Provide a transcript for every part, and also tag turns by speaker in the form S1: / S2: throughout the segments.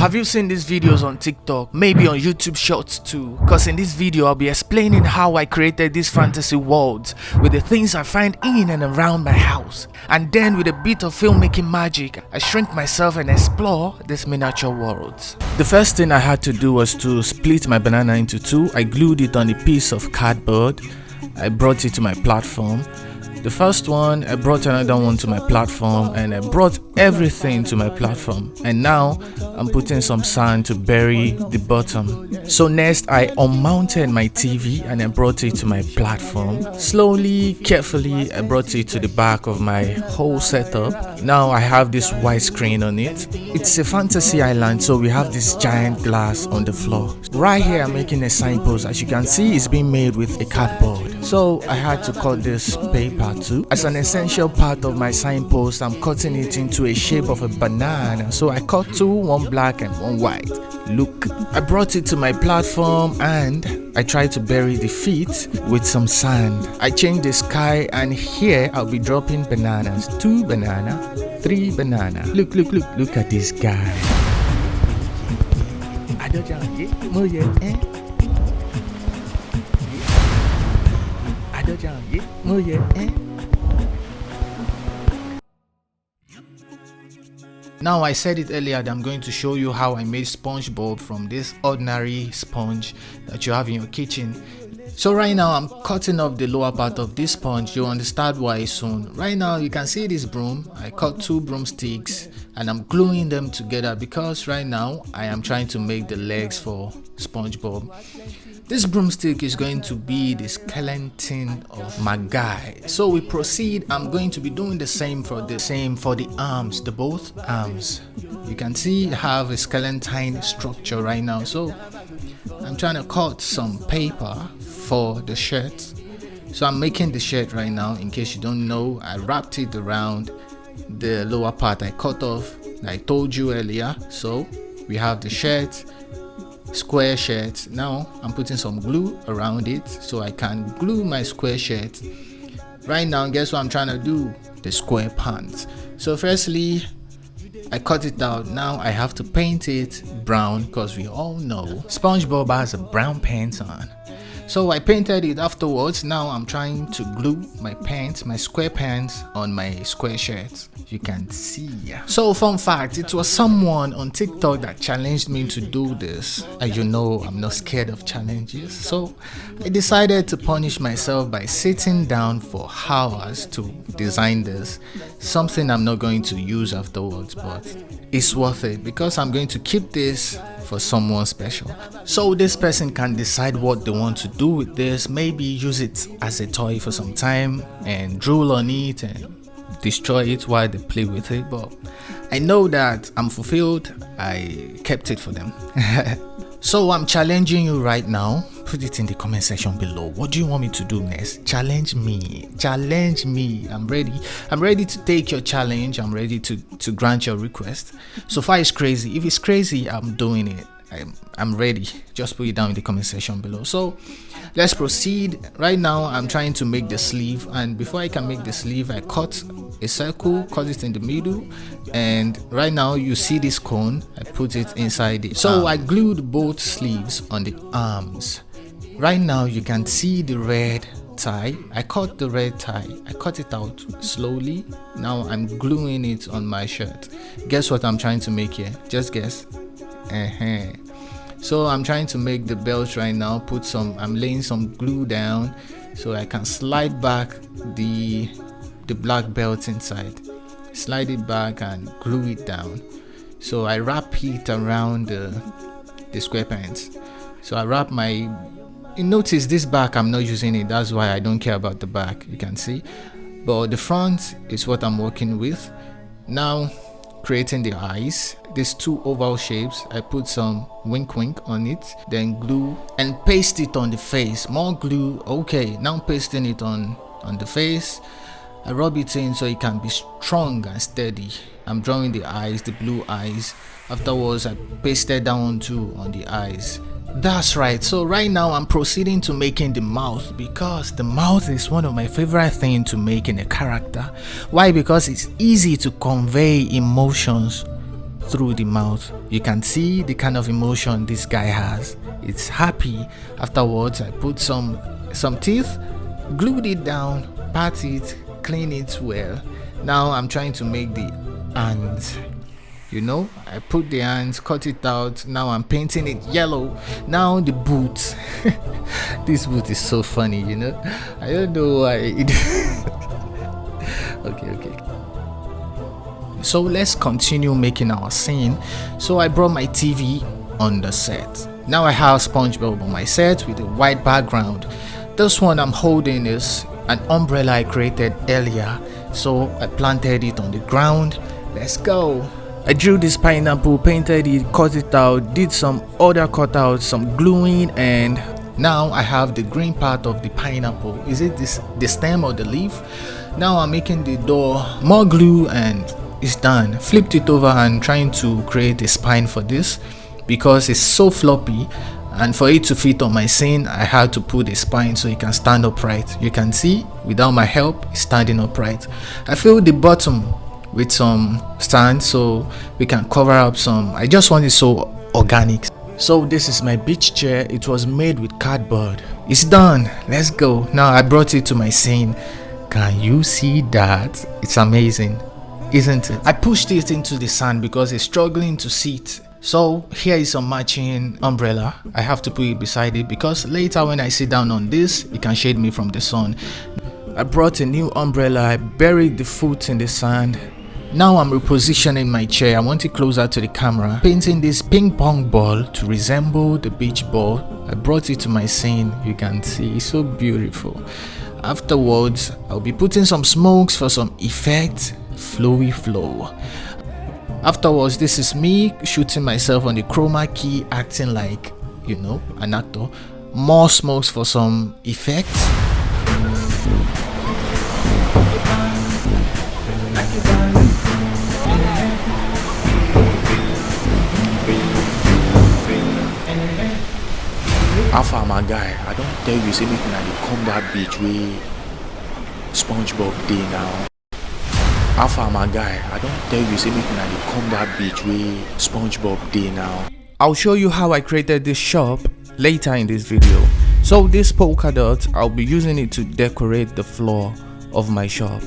S1: Have you seen these videos on TikTok? Maybe on YouTube Shorts too? Cause in this video I'll be explaining how I created these fantasy worlds with the things I find in and around my house. And then with a bit of filmmaking magic, I shrink myself and explore these miniature worlds. The first thing I had to do was to split my banana into two. I glued it on a piece of cardboard. I brought it to my platform. The first one, I brought another one to my platform, and I brought everything to my platform. And now I'm putting some sand to bury the bottom. So next I unmounted my TV and I brought it to my platform. Slowly, carefully, I brought it to the back of my whole setup. Now I have this white screen on it. It's a fantasy island, so we have this giant glass on the floor. Right here I'm making a signpost. As you can see, it's being made with a cardboard. So I had to cut this paper too. As an essential part of my signpost, I'm cutting it into a shape of a banana. So I cut two, one black and one white. Look, I brought it to my platform and I tried to bury the feet with some sand. I changed the sky, and here I'll be dropping bananas. 2 banana, 3 banana. Look at this guy. Now I said it earlier that I'm going to show you how I made SpongeBob from this ordinary sponge that you have in your kitchen. So right now I'm cutting off the lower part of this sponge. You'll understand why soon. Right now you can see this broom. I cut 2 broomsticks and I'm gluing them together because right now I am trying to make the legs for SpongeBob. This broomstick is going to be the skeleton of my guy. So we proceed. I'm going to be doing the same for the arms, the both arms. You can see I have a skeleton structure right now. So I'm trying to cut some paper for the shirt. So I'm making the shirt right now. In case you don't know, I wrapped it around the lower part I cut off, I told you earlier. So we have the shirt, square shirt. Now I'm putting some glue around it so I can glue my square shirt. Right now, guess what I'm trying to do? The square pants. So firstly, I cut it out. Now I have to paint it brown because we all know SpongeBob has a brown pants on. So I painted it afterwards. Now I'm trying to glue my pants, my square pants, on my square shirt. You can see. So fun fact, it was someone on TikTok that challenged me to do this. And you know I'm not scared of challenges. So I decided to punish myself by sitting down for hours to design this. Something I'm not going to use afterwards, but it's worth it because I'm going to keep this for someone special. So this person can decide what they want to do with this. Maybe use it as a toy for some time and drool on it and destroy it while they play with it. But I know that I'm fulfilled. I kept it for them. So I'm challenging you right now. Put it in the comment section below. What do you want me to do next? Challenge me. Challenge me. I'm ready. I'm ready to take your challenge. I'm ready to grant your request. So far it's crazy. If it's crazy, I'm doing it. I'm ready. Just put it down in the comment section below. So let's proceed. Right now I'm trying to make the sleeve, and before I can make the sleeve, I cut a circle, cut it in the middle, and right now you see this cone. I put it inside it. So I glued both sleeves on the arms. Right now you can see the red tie. I cut the red tie. I cut it out slowly. Now I'm gluing it on my shirt. Guess what I'm trying to make here? Just guess. So I'm trying to make the belt right now. I'm laying some glue down so I can slide back the black belt inside. Slide it back and glue it down. So I wrap it around the square pants. So I wrap you notice this back, I'm not using it. That's why I don't care about the back. You can see, but the front is what I'm working with now. Creating the eyes, these 2 oval shapes. I put some wink on it, then glue and paste it on the face. More glue. Okay, now pasting it on the face. I rub it in so it can be strong and steady. I'm drawing the eyes, the blue eyes. Afterwards I pasted down too on the eyes. That's right. So right now I'm proceeding to making the mouth, because the mouth is one of my favorite things to make in a character. Why? Because it's easy to convey emotions through the mouth. You can see the kind of emotion this guy has. It's happy. Afterwards, I put some teeth, glued it down, pat it, clean it well. Now I'm trying to make the hands. I put the hands, cut it out. Now I'm painting it yellow. Now the boots. This boot is so funny, I don't know why okay. So let's continue making our scene. So I brought my TV on the set. Now I have SpongeBob on my set with a white background. This one I'm holding is an umbrella I created earlier. So I planted it on the ground. Let's go. I drew this pineapple, painted it, cut it out, did some other cutouts, some gluing, and now I have the green part of the pineapple. Is it the stem or the leaf? Now I'm making the door, more glue, and it's done. Flipped it over and trying to create a spine for this because it's so floppy, and for it to fit on my scene I had to put a spine so it can stand upright. You can see without my help it's standing upright. I filled the bottom with some sand so we can cover up some. I just want it so organic. So this is my beach chair. It was made with cardboard. It's done. Let's go. Now I brought it to my scene. Can you see that? It's amazing, isn't it? I pushed it into the sand because it's struggling to sit. So here is a matching umbrella. I have to put it beside it because later when I sit down on this it can shade me from the sun. I brought a new umbrella. I buried the foot in the sand. Now I'm repositioning my chair. I want it closer to the camera. Painting this ping pong ball to resemble the beach ball. I brought it to my scene. You can see it's so beautiful. Afterwards, I'll be putting some smokes for some effect. Flowy flow. Afterwards, this is me shooting myself on the chroma key, acting like, an actor. More smokes for some effect.
S2: Alpha, my guy, I don't tell you say make una dey come that beach where SpongeBob dey now. Alpha, my guy, I don't tell you say make una dey come that beach where SpongeBob dey now.
S1: I'll show you how I created this shop later in this video. So this polka dot, I'll be using it to decorate the floor of my shop.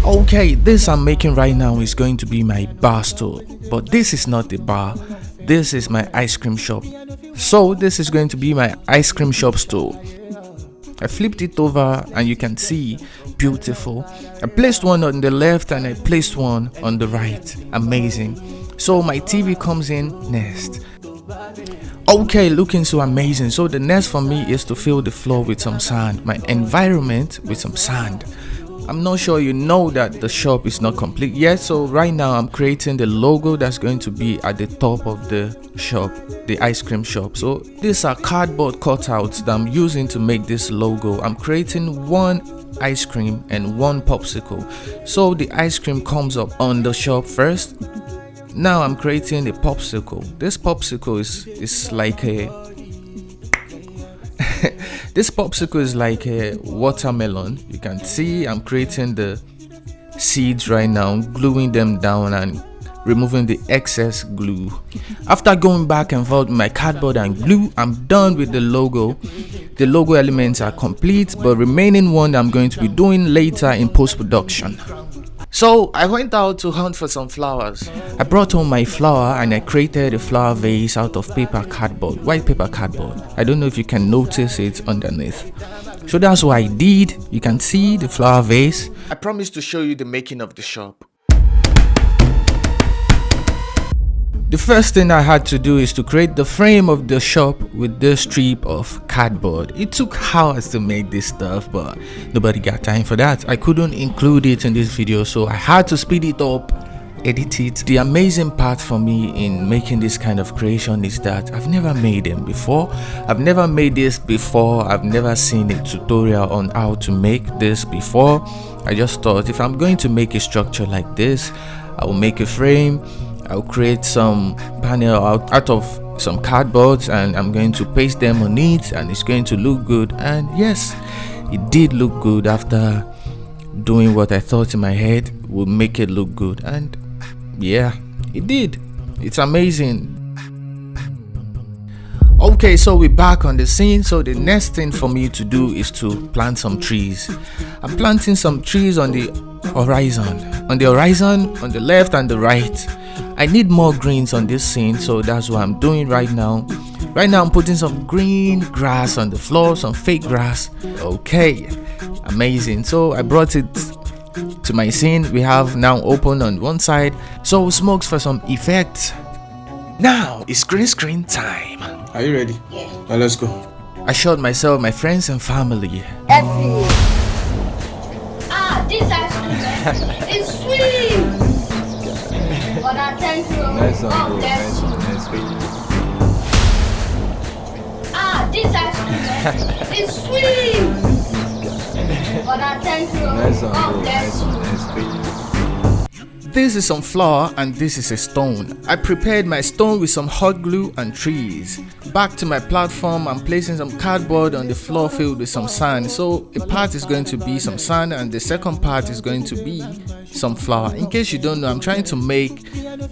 S1: Okay, this I'm making right now is going to be my bar stool, but this is not the bar. This is my ice cream shop. So this is going to be my ice cream shop stool. I flipped it over and you can see, beautiful. I placed one on the left and I placed one on the right. Amazing. So my TV comes in next. Okay, looking so amazing. So the next for me is to fill the floor with some sand, my environment with some sand. I'm not sure you know that the shop is not complete yet, so right now I'm creating the logo that's going to be at the top of the shop, the ice cream shop. So these are cardboard cutouts that I'm using to make this logo. I'm creating one ice cream and one popsicle. So the ice cream comes up on the shop first. Now I'm creating a popsicle. This popsicle is like a this popsicle is like a watermelon. You can see I'm creating the seeds right now, gluing them down and removing the excess glue. After going back and forth with my cardboard and glue, I'm done with the logo. The logo elements are complete, but remaining one I'm going to be doing later in post-production. So I went out to hunt for some flowers. I brought home my flower and I created a flower vase out of paper cardboard, white paper cardboard. I don't know if you can notice it underneath. So that's what I did. You can see the flower vase. I promised to show you the making of the shop. The first thing I had to do is to create the frame of the shop with this strip of cardboard. It took hours to make this stuff, but nobody got time for that. I couldn't include it in this video, so I had to speed it up, edit it. The amazing part for me in making this kind of creation is that I've never made them before. I've never made this before. I've never seen a tutorial on how to make this before. I just thought if I'm going to make a structure like this, I will make a frame. I'll create some panel out of some cardboards and I'm going to paste them on it and it's going to look good. And yes, it did look good. After doing what I thought in my head would make it look good, and yeah, It did. It's amazing. Okay, so we're back on the scene. So the next thing for me to do is to plant some trees. I'm planting some trees on the horizon. On the left and the right. I need more greens on this scene, so that's what I'm doing right now. Right now I'm putting some green grass on the floor, some fake grass. Okay, amazing. So I brought it to my scene. We have now open on one side, so smokes for some effect. Now it's green screen time.
S2: Are you ready?
S3: Yeah.
S2: Now let's go.
S1: I showed myself, my friends and family.
S3: This ice cream is sweet. But I tend to
S2: Nice one, bro. Nice one. Nice one.
S3: This ice cream is sweet. But I tend to
S2: Nice one, bro. Nice one. Nice one.
S1: This is some flour and this is a stone. I prepared my stone with some hot glue and trees. Back to my platform, I'm placing some cardboard on the floor filled with some sand. So a part is going to be some sand and the second part is going to be some flour. In case you don't know, I'm trying to make,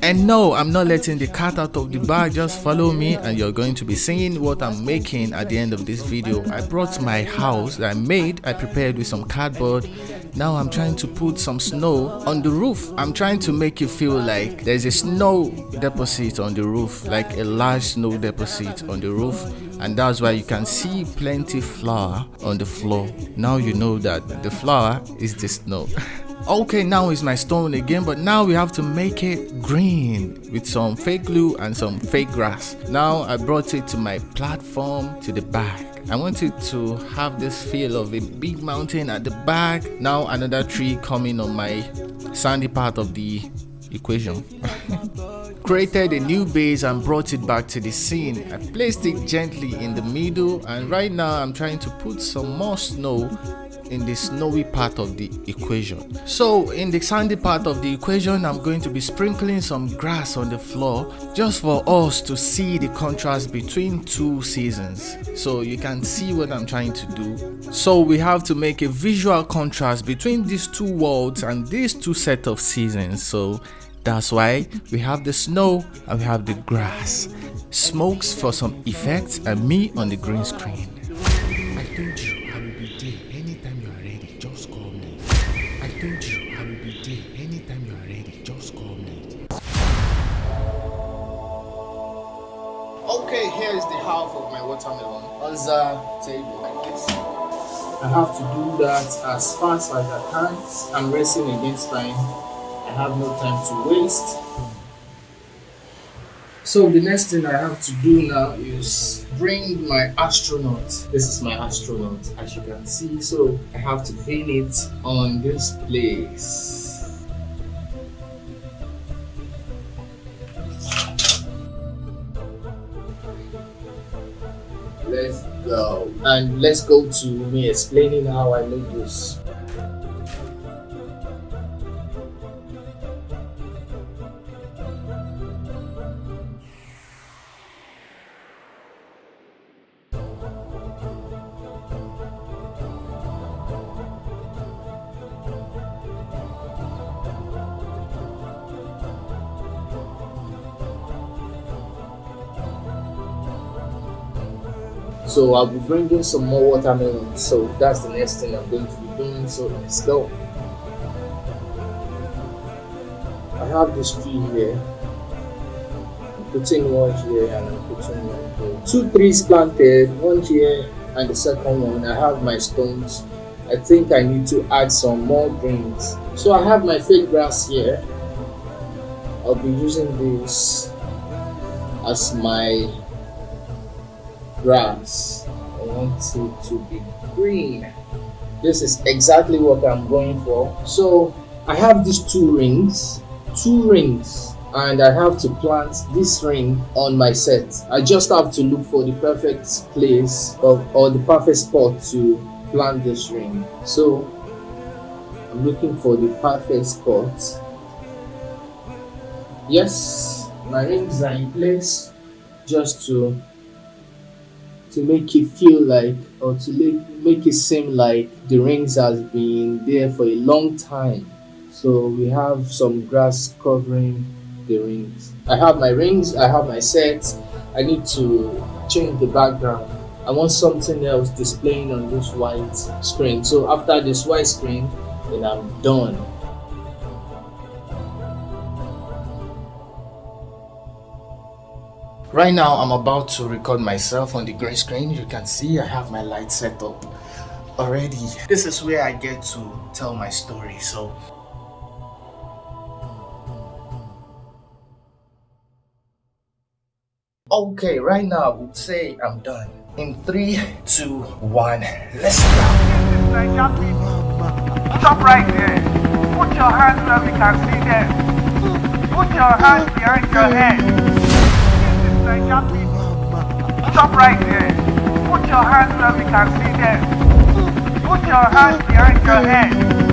S1: and no, I'm not letting the cat out of the bag. Just follow me and you're going to be seeing what I'm making at the end of this video. I brought my house that I prepared with some cardboard. Now I'm trying to put some snow on the roof. I'm trying to make it feel like there's a snow deposit on the roof, like a large snow deposit on the roof, and that's why you can see plenty flour on the floor. Now you know that the flour is the snow. Okay, now it's my stone again, but now we have to make it green with some fake glue and some fake grass. Now I brought it to my platform to the back. I wanted to have this feel of a big mountain at the back. Now another tree coming on my sandy part of the equation. Created a new base and brought it back to the scene. I placed it gently in the middle, and right now I'm trying to put some more snow in the snowy part of the equation. So in the sandy part of the equation, I'm going to be sprinkling some grass on the floor just for us to see the contrast between two seasons, so you can see what I'm trying to do. So we have to make a visual contrast between these two worlds and these two sets of seasons. So that's why we have the snow and we have the grass. Smokes for some effects and me on the green screen. I told you I will be there anytime you are ready, just call me. I told you I will be there anytime you are ready, just call me. Okay, here is the half of my watermelon on the table like this. I have to do that as fast as I can. I'm racing against time. I have no time to waste. So the next thing I have to do now is bring my astronaut. This is my astronaut, as you can see. So I have to pin it on this place. Let's go. And let's go to me explaining how I made this. So I'll be bringing some more watermelon. So that's the next thing I'm going to be doing. So let's go. I have this tree here. I'm putting one here and I'm putting one here. 2 trees planted, one here and the second one. I have my stones. I think I need to add some more greens. So I have my fake grass here. I'll be using this as my grass. I want it to be green. This is exactly what I'm going for. So I have these two rings, and I have to plant this ring on my set. I just have to look for the perfect place or the perfect spot to plant this ring. So I'm looking for the perfect spot. Yes, my rings are in place, just to make it feel like, or to make it seem like the rings has been there for a long time. So we have some grass covering the rings. I have my rings, I have my sets. I need to change the background. I want something else displaying on this white screen. So after this white screen, then I'm done. Right now, I'm about to record myself on the gray screen. You can see I have my light set up already. This is where I get to tell my story. So okay, right now I would say I'm done. In 3, 2, 1, let's go.
S4: Stop right there. Put your hands where we can see them. Put your hands behind your head. Stop right there. Put your hands where we can see them. Put your hands behind your head.